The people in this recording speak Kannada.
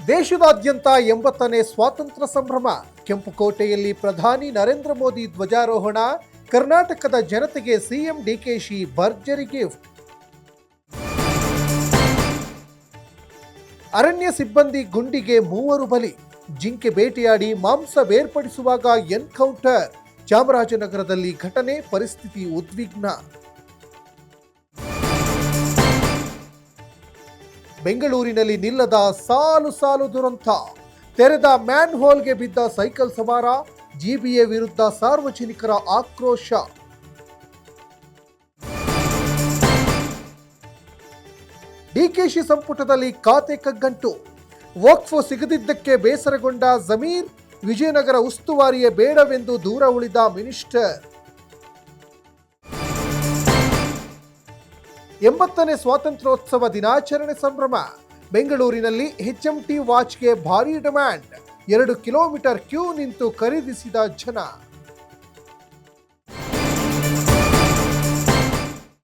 ದೇಶದಾದ್ಯಂತ 80ನೇ ಸ್ವಾತಂತ್ರ್ಯ ಸಂಭ್ರಮ. ಕೆಂಪುಕೋಟೆಯಲ್ಲಿ ಪ್ರಧಾನಿ ನರೇಂದ್ರ ಮೋದಿ ಧ್ವಜಾರೋಹಣ. ಕರ್ನಾಟಕದ ಜನತೆಗೆ ಸಿಎಂ ಡಿಕೆಶಿ ಭರ್ಜರಿ ಗಿಫ್ಟ್. ಅರಣ್ಯ ಸಿಬ್ಬಂದಿ ಗುಂಡಿಗೆ 3 ಬಲಿ. ಜಿಂಕೆ ಬೇಟೆಯಾಡಿ ಮಾಂಸ ಬೇರ್ಪಡಿಸುವಾಗ ಎನ್ಕೌಂಟರ್. ಚಾಮರಾಜನಗರದಲ್ಲಿ ಘಟನೆ, ಪರಿಸ್ಥಿತಿ ಉದ್ವಿಗ್ನ. ಬೆಂಗಳೂರಿನಲ್ಲಿ ನಿಲ್ಲದ ಸಾಲು ಸಾಲು ದುರಂತ. ತೆರೆದ ಮ್ಯಾನ್ ಹೋಲ್ಗೆ ಬಿದ್ದ ಸೈಕಲ್ ಸವಾರ. ಜಿಬಿಎ ವಿರುದ್ಧ ಸಾರ್ವಜನಿಕರ ಆಕ್ರೋಶ. ಡಿಕೆಶಿ ಸಂಪುಟದಲ್ಲಿ ಖಾತೆ ಕಗ್ಗಂಟು. ವಕ್ಫ್ ಸಿಗದಿದ್ದಕ್ಕೆ ಬೇಸರಗೊಂಡ ಜಮೀರ್. ವಿಜಯನಗರ ಉಸ್ತುವಾರಿಯೇ ಬೇಡವೆಂದು ದೂರ ಉಳಿದ ಮಿನಿಸ್ಟರ್. 80ನೇ ಸ್ವಾತಂತ್ರ್ಯೋತ್ಸವ ದಿನಾಚರಣೆ ಸಂಭ್ರಮ. ಬೆಂಗಳೂರಿನಲ್ಲಿ HMT ವಾಚ್ಗೆ ಭಾರೀ ಡಿಮ್ಯಾಂಡ್. 2 ಕಿಲೋಮೀಟರ್ ಕ್ಯೂ ನಿಂತು ಖರೀದಿಸಿದ ಜನ.